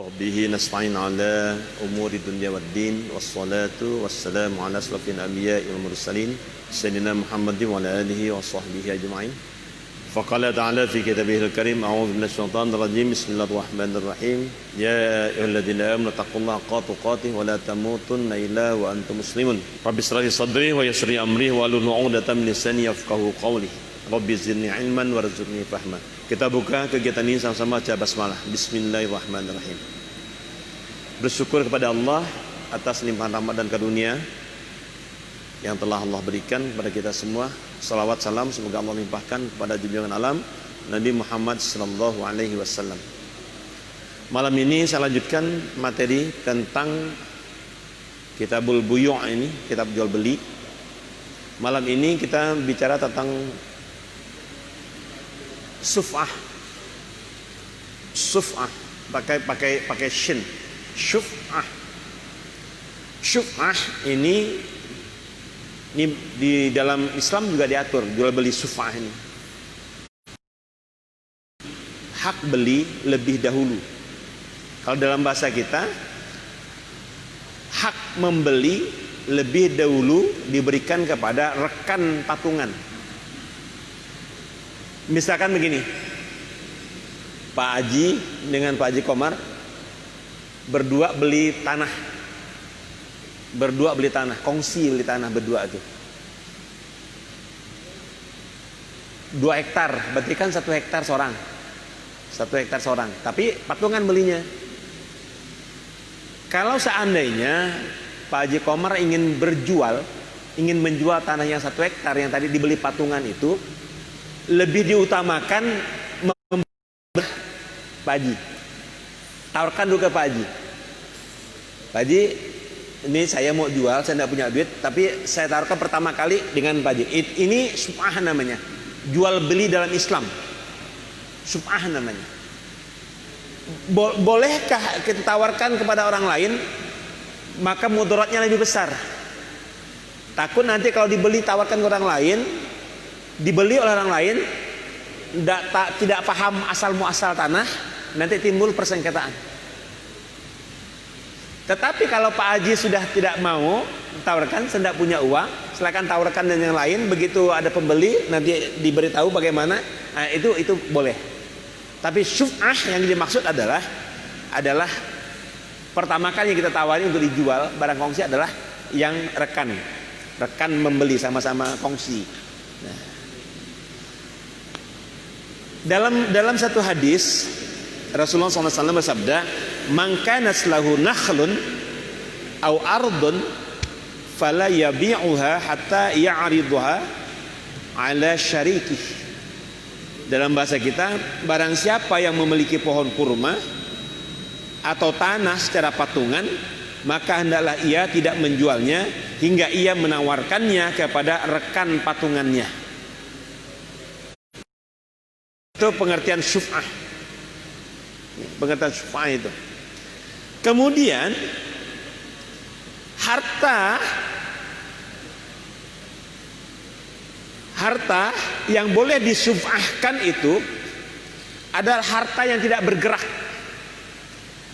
Bihi nasta'in ala umuri dunya waddin wassalatu wassalamu ala asrafil anbiya'i wal mursalin sayyidina Muhammadin wa ala alihi wa sahbihi ajma'in. Faqala ta'ala fi kitabihil karim a'udzu minasyaitonir shaitanir rajim bismillahirrahmanirrahim ya ayyuhalladzina amanu taqullaha haqqa tuqatih wa la tamutunna illa wa antum muslimun. Rabbi shrah li sadri wa yassir li amri wa hlul 'uqdatam min lisani yafqahu qawli. Rabbi zidni ilman warzuqni fahma. Kita buka kegiatan ini sama-sama baca basmalah. Bismillahirrahmanirrahim. Bersyukur kepada Allah atas limpahan rahmat dan karunia yang telah Allah berikan kepada kita semua. Salawat salam semoga Allah limpahkan kepada junjungan alam Nabi Muhammad sallallahu alaihi wasallam. Malam ini saya lanjutkan materi tentang Kitabul Buyu' ini, kitab jual beli. Malam ini kita bicara tentang suf'ah. Suf'ah pakai shin. Suf'ah. Suf'ah ini di dalam Islam juga diatur jual beli suf'ah ini. Hak beli lebih dahulu. Kalau dalam bahasa kita, hak membeli lebih dahulu diberikan kepada rekan patungan. Misalkan begini, Pak Haji dengan Pak Haji Komar berdua beli tanah, kongsi beli tanah berdua itu 2 hektar, berarti kan 1 hektar seorang, tapi patungan belinya. Kalau seandainya Pak Haji Komar ingin menjual tanah yang 1 hektar yang tadi dibeli patungan itu, lebih diutamakan Pak Haji. Tawarkan dulu ke Pak Haji. Pak Haji, ini saya mau jual, saya tidak punya duit, tapi saya tawarkan pertama kali dengan Pak Haji. Ini suf'ah namanya. Jual beli dalam Islam. Suf'ah namanya. Bolehkah kita tawarkan kepada orang lain? Maka mudaratnya lebih besar. Takut nanti kalau tawarkan ke orang lain, dibeli oleh orang lain, tidak paham asal muasal tanah, nanti timbul persengketaan. Tetapi kalau Pak Haji sudah tidak mau tawarkan, saya tidak punya uang, silakan tawarkan dengan yang lain. Begitu ada pembeli, nanti diberitahu bagaimana. Nah, itu boleh. Tapi syuf'ah yang dimaksud adalah pertama kali kita tawari untuk dijual barang kongsi adalah yang rekan membeli sama-sama kongsi. Nah, dalam satu hadis Rasulullah SAW bersabda, "Man kana lahu nakhlun aw ardun fala yabi'uha hatta ya'riduha 'ala syarikih." Dalam bahasa kita, barang siapa yang memiliki pohon kurma atau tanah secara patungan, maka hendaklah ia tidak menjualnya hingga ia menawarkannya kepada rekan patungannya. Itu pengertian syuf'ah. Pengertian syuf'ah itu. Kemudian harta yang boleh disyuf'ahkan itu adalah harta yang tidak bergerak.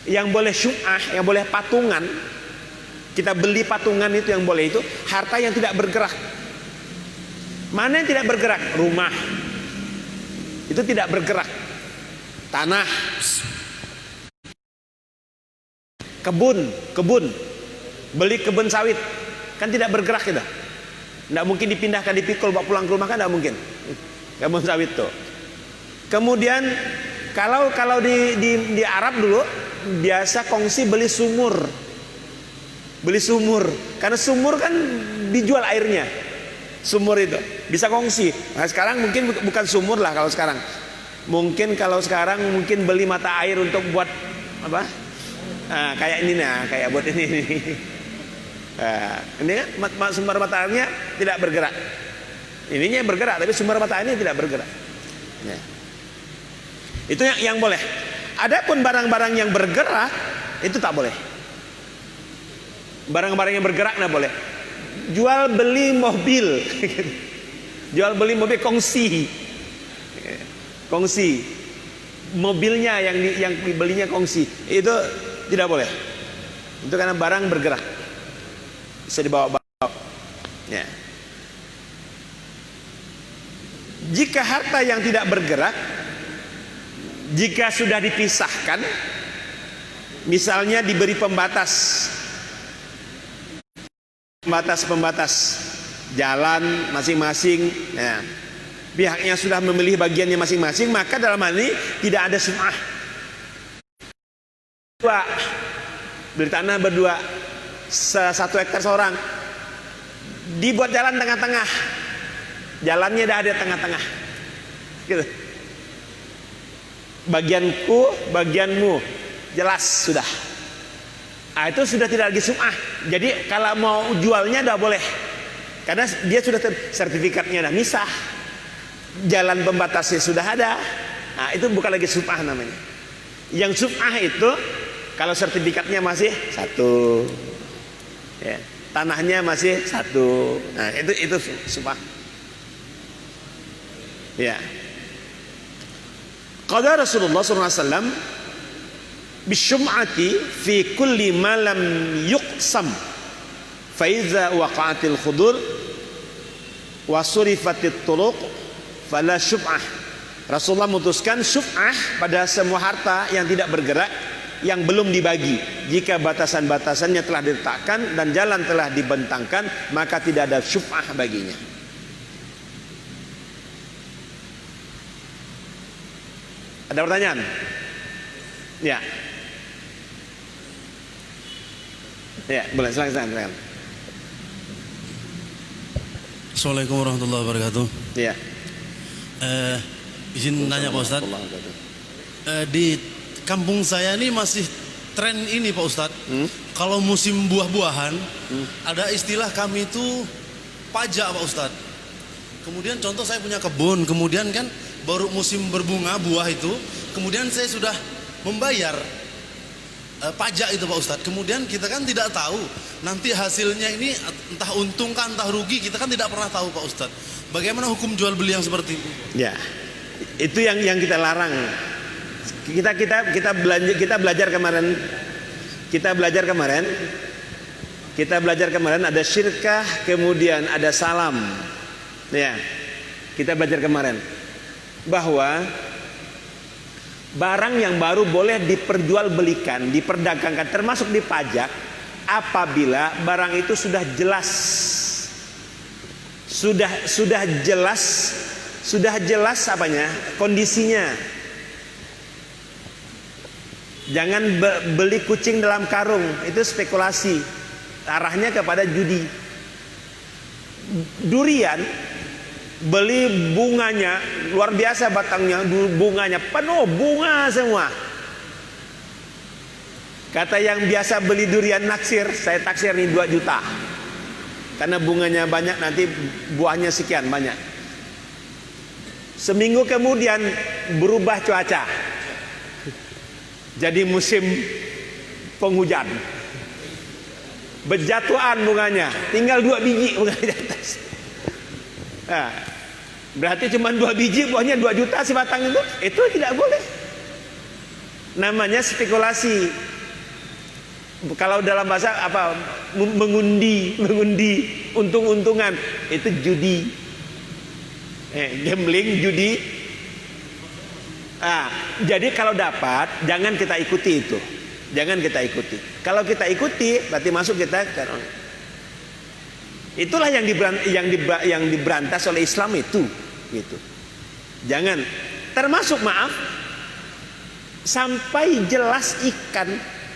Yang boleh syuf'ah, yang boleh patungan, kita beli patungan itu yang boleh itu harta yang tidak bergerak. Mana yang tidak bergerak? Rumah. Itu tidak bergerak. Tanah, kebun, beli kebun sawit, kan tidak bergerak kita. Tidak mungkin dipindahkan, dipikul, bawa pulang ke rumah, kan tidak mungkin. Kebun sawit tuh. Kemudian kalau di Arab dulu biasa kongsi beli sumur, karena sumur kan dijual airnya. Sumur itu bisa kongsi. Nah, sekarang mungkin bukan sumur lah kalau sekarang. Kalau sekarang mungkin beli mata air untuk buat apa? Nah, kayak ini kayak buat ini. Nah, ini kan sumber mata airnya tidak bergerak. Ininya bergerak, tapi sumber mata airnya tidak bergerak. Ya. Itu yang boleh. Adapun barang-barang yang bergerak itu tak boleh. Barang-barang yang bergerak tidak boleh. Jual beli mobil, kongsi. mobilnya yang belinya kongsi, itu tidak boleh. Itu karena barang bergerak, bisa dibawa-bawa. Ya. Jika harta yang tidak bergerak, jika sudah dipisahkan, misalnya diberi pembatas jalan masing-masing, ya, pihaknya sudah memilih bagiannya masing-masing, maka dalam hal ini tidak ada sum'ah. Beli tanah berdua, 1 hektar seorang, dibuat jalan tengah-tengah, jalannya dah ada tengah-tengah, gitu. Bagianku, bagianmu, jelas sudah. Itu sudah tidak lagi sum'ah. Jadi kalau mau jualnya dah boleh, karena dia sudah sertifikatnya dah misah, jalan pembatasnya sudah ada. Itu bukan lagi sum'ah namanya. Yang sum'ah itu kalau sertifikatnya masih satu, ya, tanahnya masih satu, itu sum'ah. Ya. Qala Rasulullah SAW bisyum'ati fi kulli ma lam yuqsam fa iza waqa'atil khudur wa surifatit turuq fala syum'ah. Rasulullah memutuskan syum'ah pada semua harta yang tidak bergerak, yang belum dibagi. Jika batasan-batasannya telah diletakkan dan jalan telah dibentangkan, maka tidak ada syum'ah baginya. Ada pertanyaan? Ya. Ya, boleh, silakan. Assalamualaikum warahmatullahi wabarakatuh. Ya. Izin nanya Pak Ustadz. Di kampung saya ini masih tren ini Pak Ustadz. Kalau musim buah-buahan, ada istilah kami itu pajak Pak Ustadz. Kemudian contoh saya punya kebun, kemudian kan baru musim berbunga buah itu, kemudian saya sudah membayar pajak itu Pak Ustadz. Kemudian kita kan tidak tahu nanti hasilnya ini entah untung kan entah rugi, kita kan tidak pernah tahu Pak Ustadz. Bagaimana hukum jual beli yang seperti itu? Ya, itu yang kita larang. Kita belajar kemarin ada syirkah, kemudian ada salam. Ya, kita belajar kemarin bahwa barang yang baru boleh diperjualbelikan, diperdagangkan, termasuk dipajak, apabila barang itu sudah jelas, sudah jelas apanya, kondisinya. Jangan beli kucing dalam karung, itu spekulasi, arahnya kepada judi. Durian, beli bunganya luar biasa, batangnya bunganya penuh bunga semua. Kata yang biasa beli durian naksir, saya taksir nih 2 juta, karena bunganya banyak, nanti buahnya sekian banyak. Seminggu kemudian berubah cuaca, jadi musim penghujan, berjatuhan bunganya, tinggal 2 biji bunganya di atas. Nah, berarti cuma 2 biji, buahnya 2 juta si batang itu tidak boleh. Namanya spekulasi. Kalau dalam bahasa apa, mengundi untung-untungan, itu judi. Gambling, judi. Jadi kalau dapat, jangan kita ikuti itu. Jangan kita ikuti. Kalau kita ikuti, berarti masuk kita ke, itulah yang diberantas oleh Islam itu, gitu. Jangan, termasuk maaf, sampai jelas ikan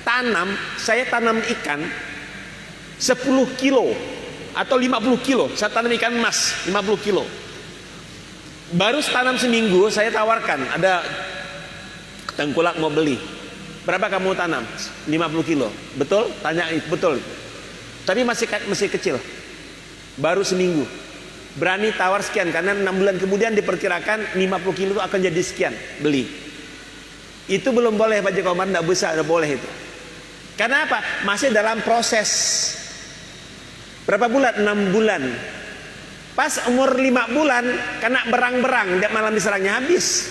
tanam, saya tanam ikan 10 kilo atau 50 kilo, saya tanam ikan emas 50 kilo. Baru tanam seminggu, saya tawarkan, ada tengkulak mau beli. Berapa kamu tanam? 50 kilo. Betul? Tanya, betul. Tapi masih kecil. Baru seminggu. Berani tawar sekian, karena 6 bulan kemudian diperkirakan 50 kilo itu akan jadi sekian. Beli. Itu belum boleh Pak Joko Komar, tidak bisa, tidak boleh itu. Karena apa? Masih dalam proses. Berapa bulan? 6 bulan. Pas umur 5 bulan, kena berang-berang, dia malam diserangnya habis.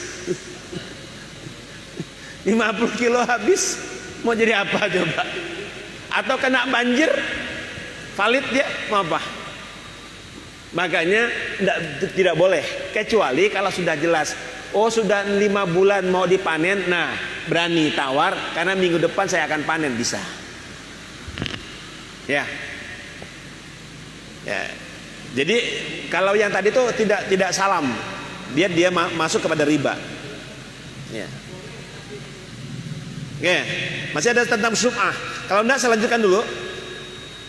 50 kilo habis, mau jadi apa coba? Atau kena banjir, valid dia mau apa? Makanya tidak boleh, kecuali kalau sudah jelas, oh sudah 5 bulan mau dipanen, nah berani tawar karena minggu depan saya akan panen, bisa. Ya. Ya. Jadi kalau yang tadi itu tidak salam, dia masuk kepada riba. Ya. Oke, masih ada tentang sum'ah. Kalau enggak saya lanjutkan dulu.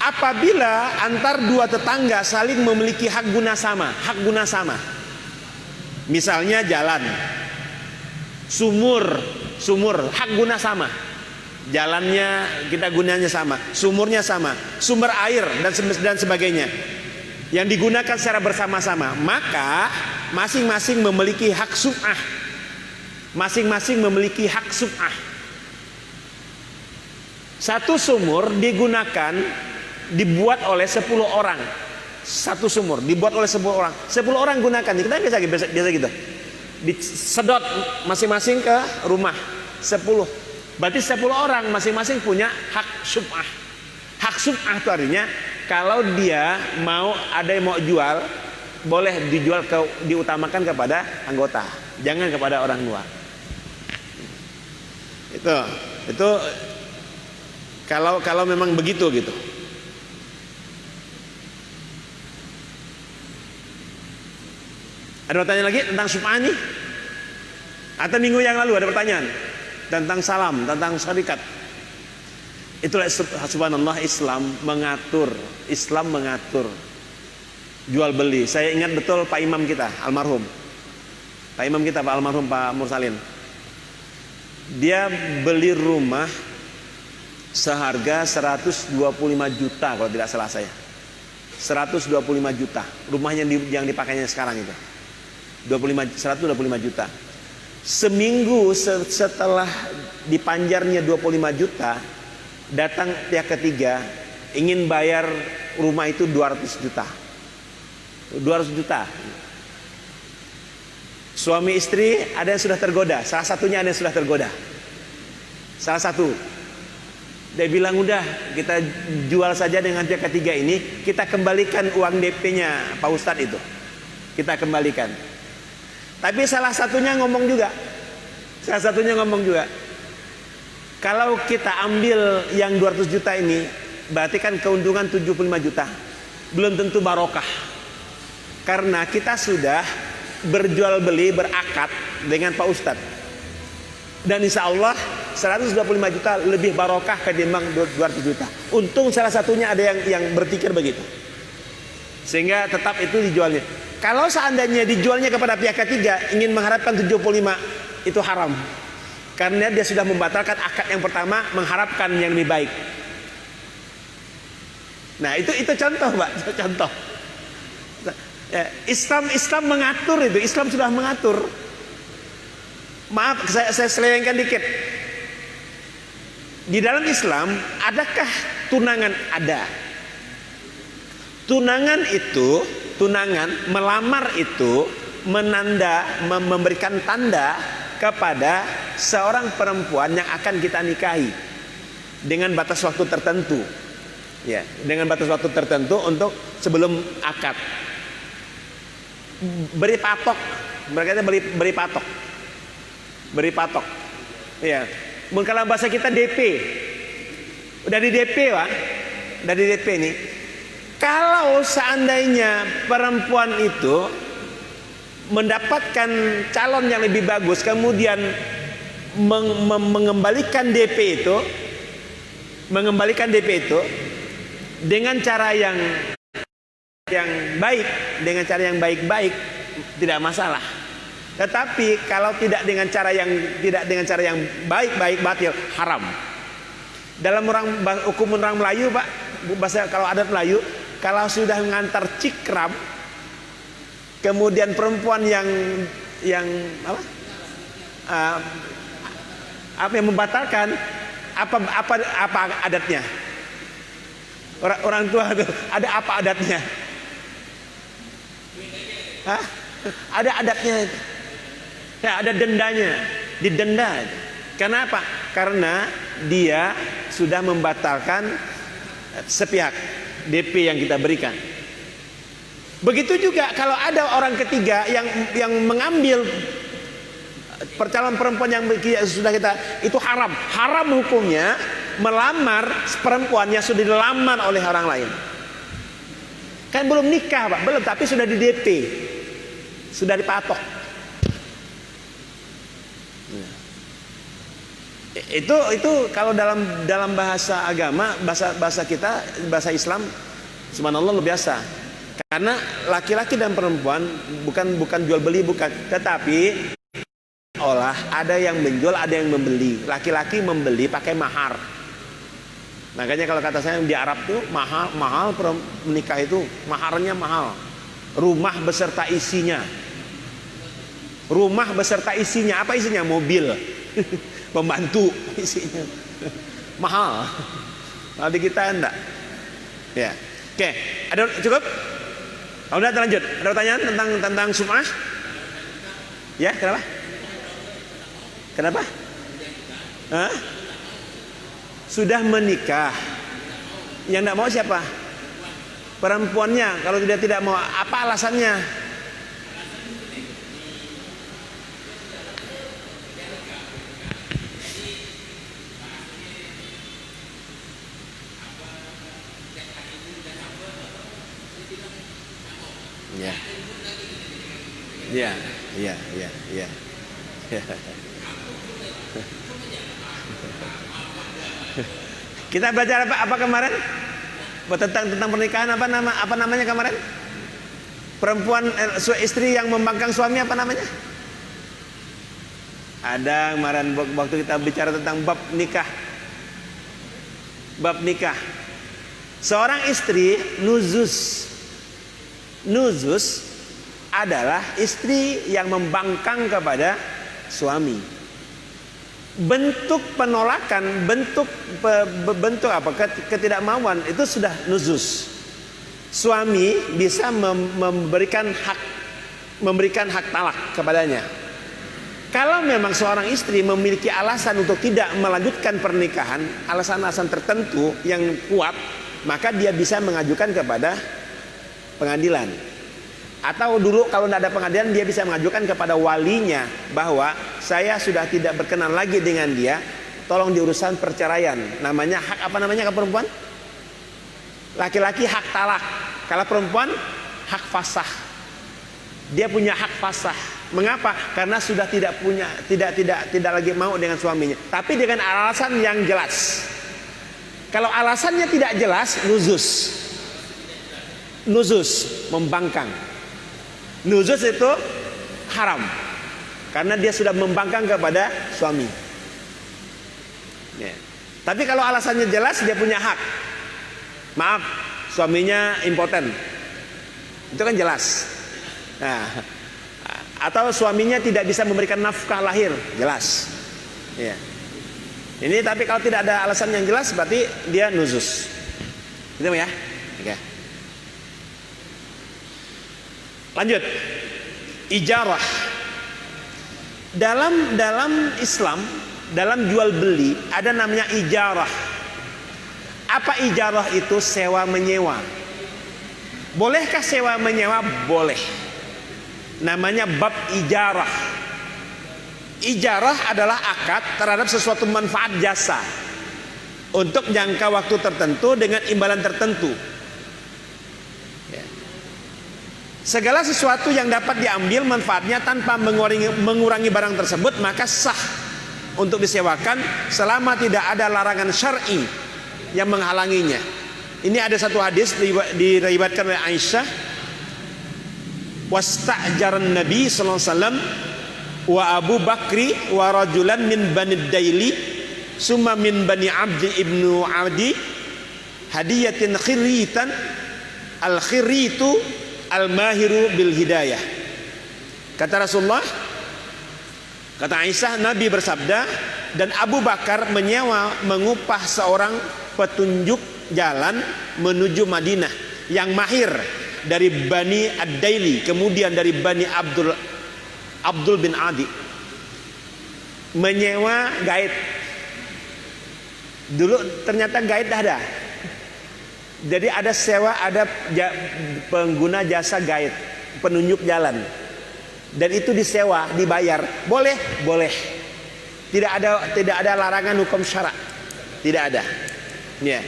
Apabila antar dua tetangga saling memiliki hak guna sama. Misalnya jalan, sumur, hak guna sama. Jalannya kita gunanya sama, sumurnya sama, sumber air dan sebagainya. Yang digunakan secara bersama-sama, maka masing-masing memiliki hak sum'ah. Masing-masing memiliki hak sum'ah. Satu sumur dibuat oleh 10 orang. Satu sumur dibuat oleh 10 orang. 10 orang gunakan. Kita biasa gitu. Disedot masing-masing ke rumah 10. Berarti 10 orang masing-masing punya hak sum'ah. Hak sum'ah itu artinya kalau dia ada yang mau jual, boleh diutamakan kepada anggota, jangan kepada orang luar. Itu kalau memang begitu gitu. Ada pertanyaan lagi tentang sum'ah ini? Atau minggu yang lalu ada pertanyaan tentang salam, tentang syarikat. Itulah subhanallah, Islam mengatur jual beli. Saya ingat betul Pak Imam kita almarhum. Pak Mursalin. Dia beli rumah seharga 125 juta kalau tidak salah saya. 125 juta. Rumahnya yang dipakainya sekarang itu. 125 juta. Seminggu setelah dipanjarnya 25 juta, datang pihak ketiga ingin bayar rumah itu 200 juta. 200 juta. Suami istri ada yang sudah tergoda, salah satunya ada yang sudah tergoda. Salah satu. Dia bilang udah kita jual saja dengan pihak ketiga ini, kita kembalikan uang DP-nya Pak Ustadz itu. Kita kembalikan. Tapi salah satunya ngomong juga. Kalau kita ambil yang 200 juta ini, berarti kan keuntungan 75 juta. Belum tentu barokah. Karena kita sudah berjual beli, berakad dengan Pak Ustadz. Dan insya Allah 125 juta lebih barokah ketimbang 200 juta. Untung salah satunya ada yang berpikir begitu. Sehingga tetap itu dijualnya. Kalau seandainya dijualnya kepada pihak ketiga ingin mengharapkan 75, itu haram. Karena dia sudah membatalkan akad yang pertama, mengharapkan yang lebih baik. Nah, itu contoh, Pak, contoh. Islam mengatur itu, Islam sudah mengatur. Maaf, saya selewengkan dikit. Di dalam Islam, adakah tunangan? Ada. Tunangan, melamar itu memberikan tanda kepada seorang perempuan yang akan kita nikahi dengan batas waktu tertentu. Ya, dengan batas waktu tertentu untuk sebelum akad. Beri patok, mereka beri patok. Beri patok. Ya. Kalau bahasa kita DP. Udah di DP, Pak. Udah di DP nih. Kalau seandainya perempuan itu mendapatkan calon yang lebih bagus, kemudian mengembalikan DP itu dengan cara yang baik, baik-baik, tidak masalah. Tetapi kalau tidak dengan cara yang baik batil, haram. Dalam hukum orang Melayu, Pak, bahasa kalau adat Melayu, kalau sudah mengantar cikram, kemudian perempuan yang yang membatalkan, apa adatnya? Orang tua itu ada apa adatnya? Hah? Ada adatnya. Ya, ada dendanya, didenda. Kenapa? Karena dia sudah membatalkan sepihak DP yang kita berikan. Begitu juga kalau ada orang ketiga yang mengambil calon perempuan yang sudah kita, itu haram. Haram hukumnya melamar perempuan yang sudah dilamar oleh orang lain. Kan belum nikah, Pak, belum, tapi sudah di DP, sudah dipatok. Itu kalau dalam bahasa agama, bahasa kita, bahasa Islam, subhanallah luar biasa. Karena laki-laki dan perempuan bukan jual beli, bukan, tetapi ada yang menjual, ada yang membeli. Laki-laki membeli pakai mahar. Makanya kalau kata saya di Arab tuh mahal menikah itu maharnya mahal. Rumah beserta isinya. Rumah beserta isinya, apa isinya? Mobil. Pembantu isinya. Mahal. Kalau di kita enggak. Ya. Oke, ada cukup? Udah lanjut. Ada pertanyaan tentang sum'ah? Ya, kenapa? Kenapa? Hah? Sudah menikah. Yang enggak mau siapa? Perempuannya. Kalau tidak mau, apa alasannya? Ya. Kita belajar apa kemarin? Tentang pernikahan, apa namanya kemarin? Perempuan istri yang membangkang suami, apa namanya? Ada kemarin waktu kita bicara tentang bab nikah. Bab nikah. Seorang istri nuzuz adalah istri yang membangkang kepada suami. Bentuk penolakan, bentuk ketidakmauan itu sudah nuzuz. Suami bisa memberikan hak talak kepadanya. Kalau memang seorang istri memiliki alasan untuk tidak melanjutkan pernikahan, alasan-alasan tertentu yang kuat, maka dia bisa mengajukan kepada pengadilan. Atau dulu kalau tidak ada pengadilan, dia bisa mengajukan kepada walinya bahwa saya sudah tidak berkenan lagi dengan dia, tolong diurusan perceraian. Namanya hak apa namanya kalau perempuan? Laki-laki hak talak. Kalau perempuan hak fasah. Dia punya hak fasah. Mengapa? Karena sudah tidak lagi mau dengan suaminya. Tapi dengan alasan yang jelas. Kalau alasannya tidak jelas, nuzuz, membangkang. Nuzuz itu haram karena dia sudah membangkang kepada suami. Ya. Tapi kalau alasannya jelas, dia punya hak. Maaf, suaminya impoten, itu kan jelas. Nah, atau suaminya tidak bisa memberikan nafkah lahir, jelas. Ya. Ini tapi kalau tidak ada alasan yang jelas, berarti dia nuzuz. Gitu ya. Oke. Lanjut, ijarah. Dalam Islam, dalam jual beli ada namanya ijarah. Apa ijarah itu? Sewa menyewa. Bolehkah sewa menyewa? Boleh. Namanya bab ijarah. Ijarah adalah akad terhadap sesuatu manfaat jasa untuk jangka waktu tertentu dengan imbalan tertentu. Segala sesuatu yang dapat diambil manfaatnya tanpa mengurangi barang tersebut, maka sah untuk disewakan selama tidak ada larangan syar'i yang menghalanginya. Ini ada satu hadis diriwayatkan oleh Aisyah, wasta'jaran Nabi sallallahu alaihi wasallam wa Abu Bakri wa rajulan min Bani Daili summa min Bani Abdi ibnu Adi hadiyatin khiritan al-khiritu al-mahiru bil hidayah. Kata Rasulullah, kata Aisyah, Nabi bersabda, dan Abu Bakar mengupah seorang petunjuk jalan menuju Madinah yang mahir dari Bani Ad-Daili, kemudian dari Bani Abdul bin Adi. menyewa guide. Dulu ternyata guide dah ada. Jadi ada sewa, ada pengguna jasa guide, penunjuk jalan. Dan itu disewa, dibayar. Boleh, boleh. Tidak ada larangan hukum syarak. Tidak ada. Ya.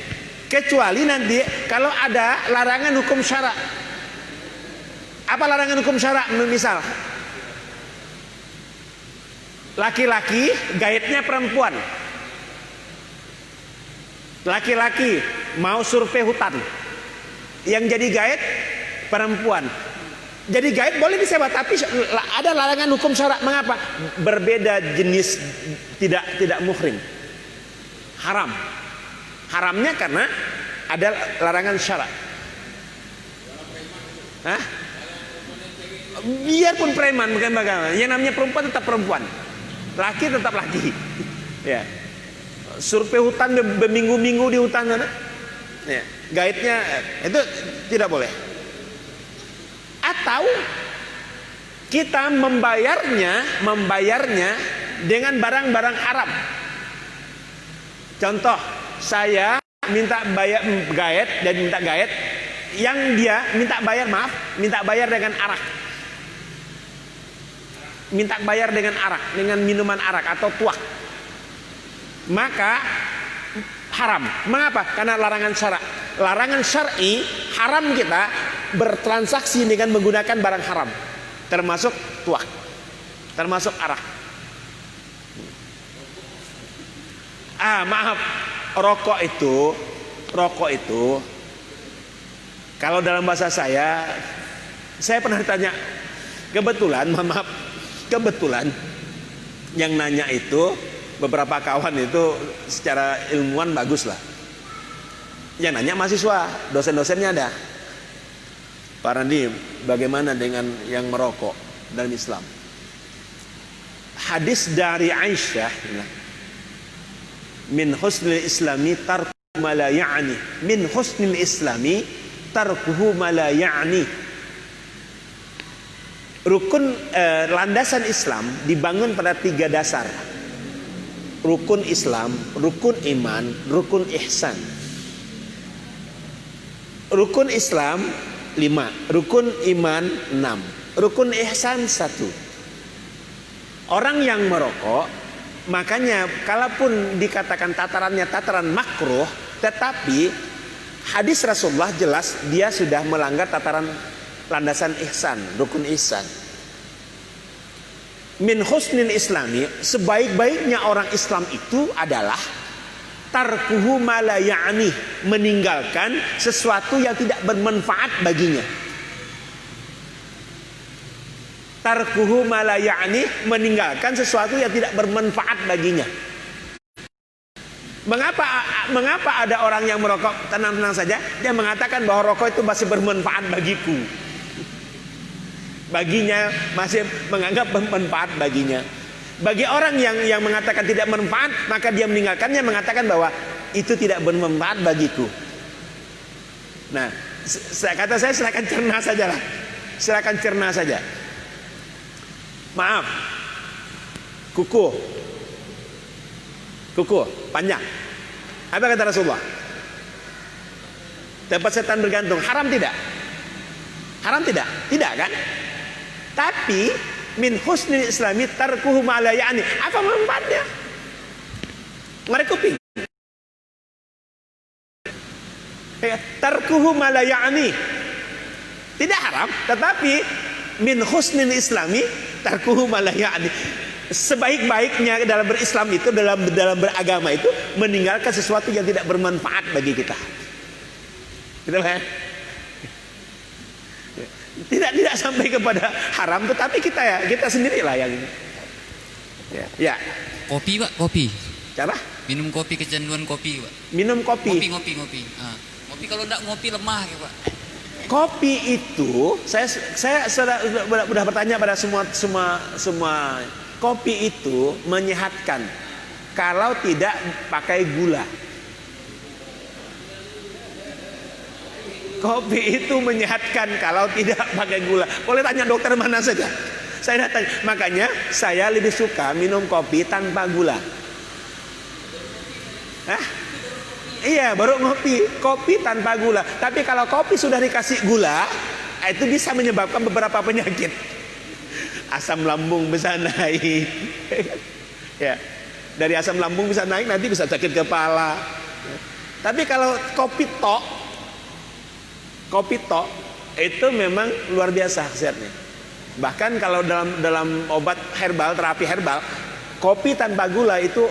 Kecuali nanti kalau ada larangan hukum syarak. Apa larangan hukum syarak? Misal laki-laki guide-nya perempuan. Laki-laki mau survei hutan. Yang jadi guide perempuan. Jadi guide boleh disewa, tapi ada larangan hukum syarak. Mengapa? Berbeda jenis, tidak muhrim. Haram. Haramnya karena ada larangan syarak. Hah? Biarpun preman, bukan bagaimana. Yang namanya perempuan tetap perempuan. Laki tetap laki. Ya. Survei hutan berminggu-minggu di hutan sana. Ya. Guide-nya itu tidak boleh. Atau kita membayarnya dengan barang-barang haram. Contoh, saya minta bayar guide dan minta guide, yang dia minta bayar dengan arak. Minta bayar dengan arak, dengan minuman arak atau tuak. Maka haram. Mengapa? Karena larangan syarak. Larangan syar'i, haram kita bertransaksi dengan menggunakan barang haram, termasuk tuak, termasuk arak. Maaf, rokok itu kalau dalam bahasa saya pernah ditanya, kebetulan yang nanya itu beberapa kawan itu secara ilmuwan bagus lah. Yang nanya mahasiswa, dosen-dosennya ada. Pak Randi, bagaimana dengan yang merokok dalam Islam? Hadis dari Aisyah, min husnil islami tarkuhu ma la ya'ni. Min husnil islami tarkuhu ma la ya'ni. Landasan Islam dibangun pada 3 dasar. Rukun Islam, rukun iman, rukun ihsan. Rukun Islam 5, rukun iman 6, rukun ihsan 1. Orang yang merokok, makanya kalaupun dikatakan tatarannya tataran makruh, tetapi hadis Rasulullah jelas dia sudah melanggar tataran landasan ihsan, rukun ihsan. Min husnil islami, sebaik-baiknya orang Islam itu adalah tarkuhu ma la ya'ni, meninggalkan sesuatu yang tidak bermanfaat baginya. Tarkuhu ma la ya'ni, meninggalkan sesuatu yang tidak bermanfaat baginya. Mengapa ada orang yang merokok tenang-tenang saja, dia mengatakan bahwa rokok itu masih bermanfaat bagiku. Baginya masih menganggap bermanfaat baginya. Bagi orang yang mengatakan tidak bermanfaat, maka dia meninggalkannya, mengatakan bahwa itu tidak bermanfaat bagiku. Nah, kata saya silakan cerna saja lah. Silakan cerna saja. Maaf, kuku panjang. Apa kata Rasulullah? Tempat setan bergantung. Haram tidak? Haram tidak? Tidak kan? Tapi min husnil islami tarkuhu ma la ya'ni. Apa manfaatnya? Ngorek kuping. Tarkuhu ma la ya'ni. Tidak haram, tetapi min husnil islami tarkuhu ma la ya'ni. Sebaik-baiknya dalam berislam itu, dalam beragama itu, meninggalkan sesuatu yang tidak bermanfaat bagi kita. Gitu kan? Tidak sampai kepada haram, tetapi kita sendirilah yang ini. Ya. Kopi Pak, kopi. Cara? Minum kopi, kecanduan kopi Pak. Minum kopi. Ngopi. Kopi kalau enggak ngopi lemah ya Pak. Kopi itu saya sudah bertanya pada semua, kopi itu menyehatkan kalau tidak pakai gula. Kopi itu menyehatkan kalau tidak pakai gula. Boleh tanya dokter mana saja. Saya datang. Makanya saya lebih suka minum kopi tanpa gula. Hah? Iya, baru ngopi. Kopi tanpa gula. Tapi kalau kopi sudah dikasih gula, itu bisa menyebabkan beberapa penyakit. Asam lambung bisa naik. Ya, dari asam lambung bisa naik, nanti bisa sakit kepala. Tapi kalau kopi tok itu memang luar biasa khasiatnya. Bahkan kalau dalam obat herbal, terapi herbal, kopi tanpa gula itu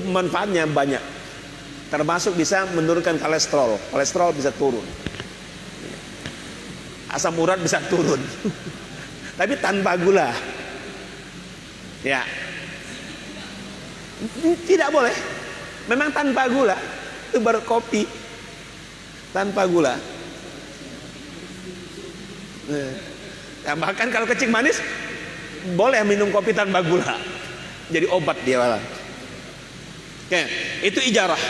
manfaatnya banyak. Termasuk bisa menurunkan kolesterol bisa turun, asam urat bisa turun. Tapi tanpa gula, ya tidak boleh. Memang tanpa gula, itu baru kopi tanpa gula. Nah, bahkan kalau kencing manis boleh minum kopi tanpa gula, jadi obat dia malah. Oke, itu ijarah.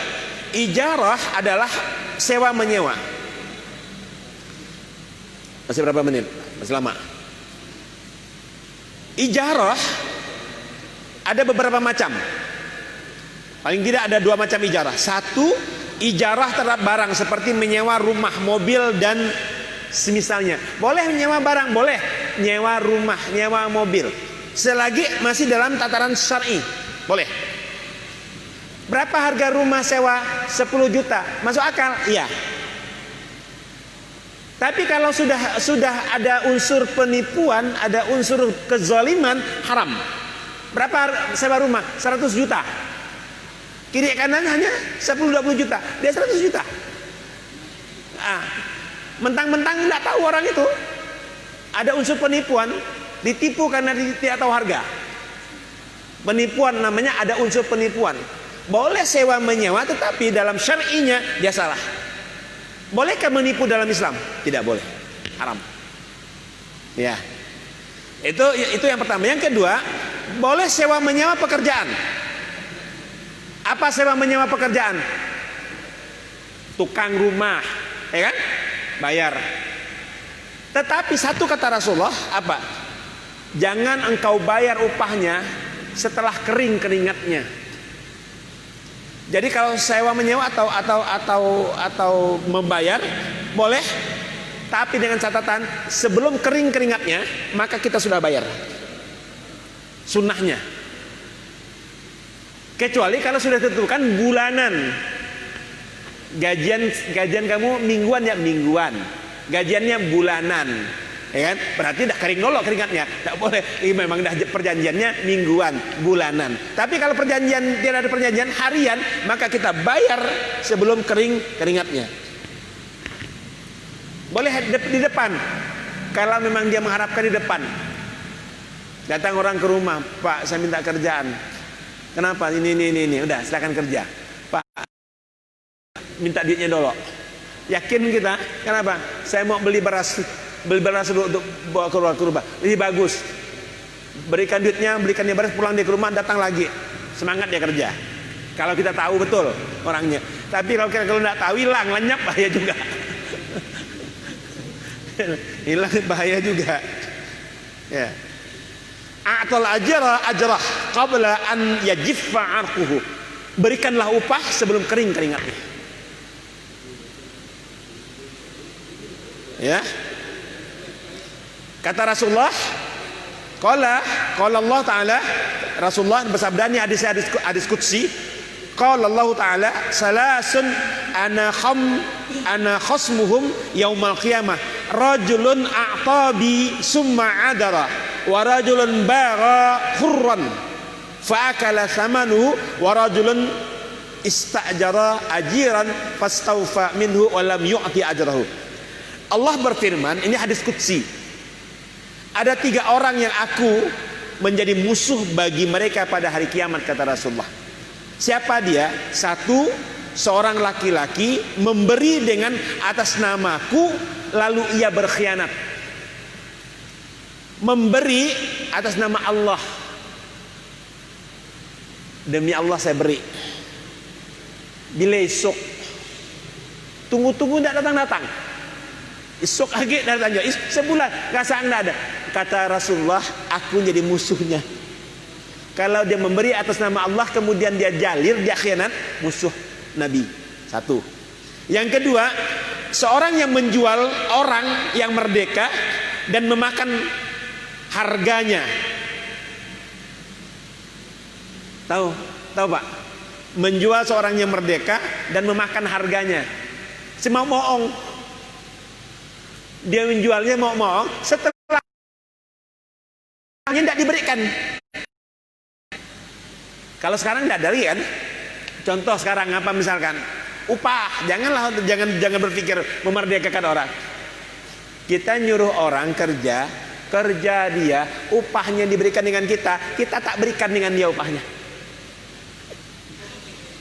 Ijarah adalah sewa menyewa. Masih berapa menit? Masih lama. Ijarah ada beberapa macam. Paling tidak ada 2 macam ijarah. Satu, ijarah terhadap barang seperti menyewa rumah, mobil dan semisalnya. Boleh menyewa barang, boleh nyewa rumah, nyewa mobil, selagi masih dalam tataran syar'i, boleh. Berapa harga rumah sewa? 10 juta. Masuk akal? Iya. Tapi kalau sudah ada unsur penipuan, ada unsur kezaliman, haram. Berapa sewa rumah? 100 juta. Kiri kanan hanya 10-20 juta. Dia 100 juta. Mentang-mentang tidak tahu orang itu, ada unsur penipuan, ditipu karena tidak tahu harga. Penipuan namanya, ada unsur penipuan. Boleh sewa menyewa, tetapi dalam syar'inya dia salah. Bolehkah menipu dalam Islam? Tidak boleh, haram. Ya, itu yang pertama. Yang kedua, boleh sewa menyewa pekerjaan. Apa sewa menyewa pekerjaan? Tukang rumah, ya kan? Bayar. Tetapi satu kata Rasulullah, apa? Jangan engkau bayar upahnya setelah kering keringatnya. Jadi kalau sewa menyewa atau membayar boleh, tapi dengan catatan sebelum kering keringatnya maka kita sudah bayar. Sunnahnya. Kecuali kalau sudah ditentukan bulanan. Gajian kamu mingguan ya mingguan. Gajiannya bulanan. Ya kan? Berarti dah kering dulu keringatnya. Tak boleh. Ini memang dah perjanjiannya mingguan, bulanan. Tapi kalau tidak ada perjanjian harian, maka kita bayar sebelum kering keringatnya. Boleh di depan. Kalau memang dia mengharapkan di depan. Datang orang ke rumah, Pak, saya minta kerjaan. Kenapa? Ini. Udah, silakan kerja. Pak, minta duitnya dulu. Yakin kita? Kenapa? Saya mau beli beras dulu untuk bawa keluar ke rumah. Ini bagus. Berikan duitnya, belikan dia beras, pulang dia ke rumah, datang lagi. Semangat dia kerja. Kalau kita tahu betul orangnya. Tapi kalau tidak tahu, hilang, lenyap, bahaya juga. Hilang, bahaya juga. Ya. A'tal ajrah qabla an yajiffa 'arquhu. Berikanlah upah sebelum kering keringatnya. Ya. Kata Rasulullah, qala Allah Ta'ala, Rasulullah bersabda, ini hadis qudsi, qala Allah Ta'ala, salasun ana khasmuhum yaumal qiyamah, rajulun a'tabi summa adara, wa rajulun bagha khurran fa'akala thamanu, wa rajulun istajara ajiran fastawfa minhu wa lam yu'ti ajrahu. Allah berfirman, ini hadis qudsi, ada 3 orang yang aku menjadi musuh bagi mereka pada hari kiamat, kata Rasulullah. Siapa dia? 1, seorang laki-laki memberi dengan atas namaku lalu ia berkhianat. Memberi atas nama Allah. Demi Allah saya beri. Bila esok tunggu tidak datang. Esok lagi datang, sebulan nggak ada. kata Rasulullah, aku jadi musuhnya. Kalau dia memberi atas nama Allah kemudian dia jalir, dia khianat, musuh Nabi. Satu. Yang kedua, seorang yang menjual orang yang merdeka dan memakan harganya. Tahu Pak? Menjual seorang yang merdeka dan memakan harganya. Semau-moong. Dia menjualnya mau-moong, setelah tidak diberikan. Kalau sekarang tidak ada lagi kan? Contoh sekarang apa misalkan? Upah, jangan berpikir memerdekakan orang. Kita nyuruh orang kerja dia, upahnya diberikan dengan kita tak berikan dengan dia upahnya.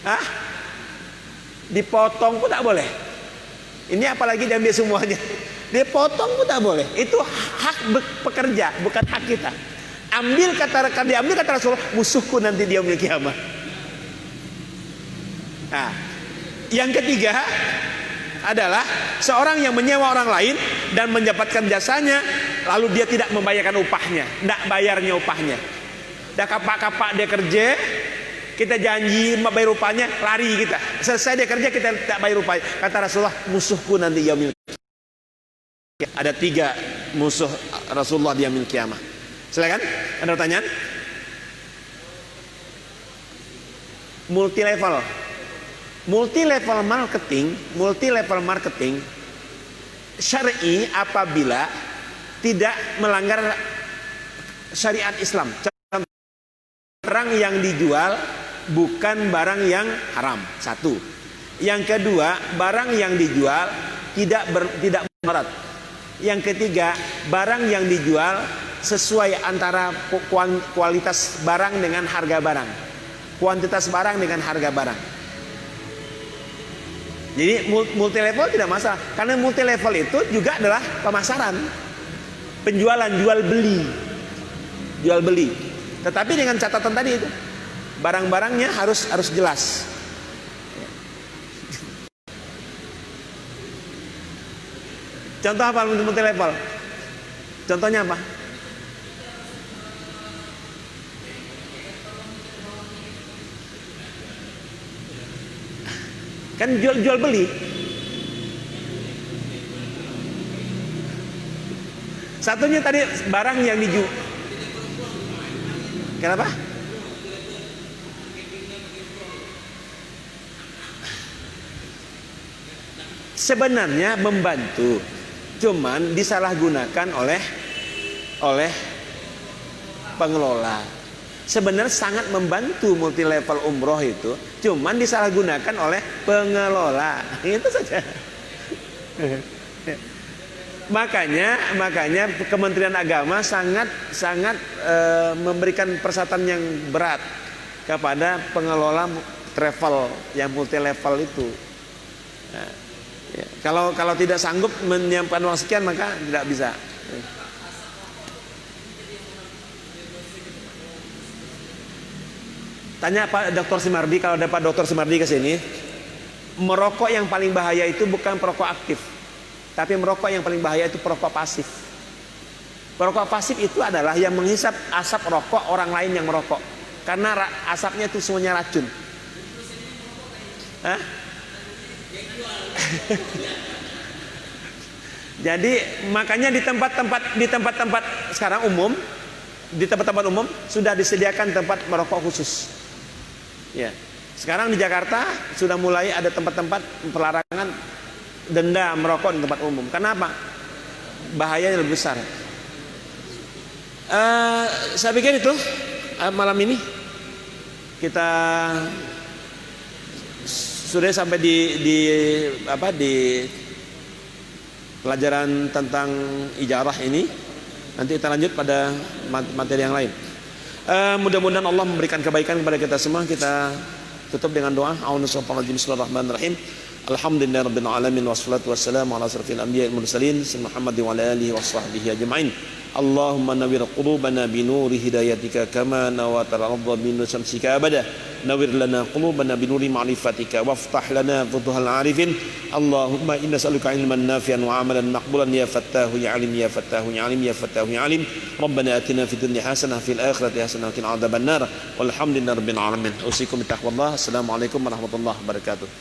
Hah? Dipotong pun tak boleh. Ini apalagi diambil semuanya. Dipotong pun tak boleh. Itu hak pekerja, bukan hak kita. Diambil kata Rasulullah, musuhku nanti dia yaumil kiamah. Nah, yang ketiga adalah seorang yang menyewa orang lain dan mendapatkan jasanya, lalu dia tidak membayarkan upahnya, tidak bayarnya upahnya. Dah kapak-kapak dia kerja, kita janji bayar upahnya, lari kita. Selesai dia kerja, kita tidak bayar upahnya. Kata Rasulullah, musuhku nanti yaumil kiamah. Ada 3 musuh Rasulullah di yaumil kiamah. Silakan, ada pertanyaan? Multi level marketing syar'i apabila tidak melanggar syariat Islam. Barang yang dijual bukan barang yang haram. Satu. Yang kedua, barang yang dijual tidak mudarat. Yang ketiga, barang yang dijual sesuai antara kualitas barang dengan harga barang, kuantitas barang dengan harga barang. Jadi multi level tidak masalah, karena multi level itu juga adalah pemasaran, penjualan, jual beli. Tetapi dengan catatan tadi itu, barang-barangnya harus jelas. Contoh apa multi level? Contohnya apa? Kan jual beli. Satunya tadi barang yang dijual. Kenapa? Sebenarnya membantu, cuman disalahgunakan oleh pengelola. Sebenarnya sangat membantu multi level umroh itu, cuman disalahgunakan oleh pengelola. Itu saja. Makanya Kementerian Agama sangat memberikan persyaratan yang berat kepada pengelola travel yang multi level itu. Nah, ya, kalau tidak sanggup menyiapkan uang sekian maka tidak bisa. Tanya Pak Dr. Simardi, kalau ada Pak Dr. Simardi ke sini, merokok yang paling bahaya itu bukan perokok aktif, tapi merokok yang paling bahaya itu perokok pasif. Perokok pasif itu adalah yang menghisap asap rokok orang lain yang merokok, karena asapnya itu semuanya racun. Hah? Jadi makanya di tempat-tempat sekarang umum, di tempat-tempat umum sudah disediakan tempat merokok khusus. Ya, sekarang di Jakarta sudah mulai ada tempat-tempat pelarangan denda merokok di tempat umum. Kenapa? Bahayanya lebih besar. Saya pikir itu malam ini kita sudah sampai di pelajaran tentang ijarah ini. Nanti kita lanjut pada materi yang lain. Mudah-mudahan Allah memberikan kebaikan kepada kita semua. Kita tutup dengan doa. Bismillahirrahmanirrahim. Alhamdulillahirabbil alamin wassalatu wassalamu ala asrofil anbiya'i wal mursalin Muhammadin wa ala alihi washabbihi ajmain. Allahumma nawwir qulubana binuri hidayatika kama nawatal arda binur syamsika abada. Nawwir lana qulubana binuri ma'rifatika waftah lana futuhal arifin. Allahumma inna nas'aluka ilman nafi'an wa amalan maqbulan ya fattahu ya alim ya fattahu ya alim ya fattahu ya alim. Rabbana atina fid dunya hasanah fil akhirati hasanah wa qina adzabannar. Walhamdulillahi rabbil alamin. Usikum bi taqwallah. Assalamualaikum warahmatullahi wabarakatuh.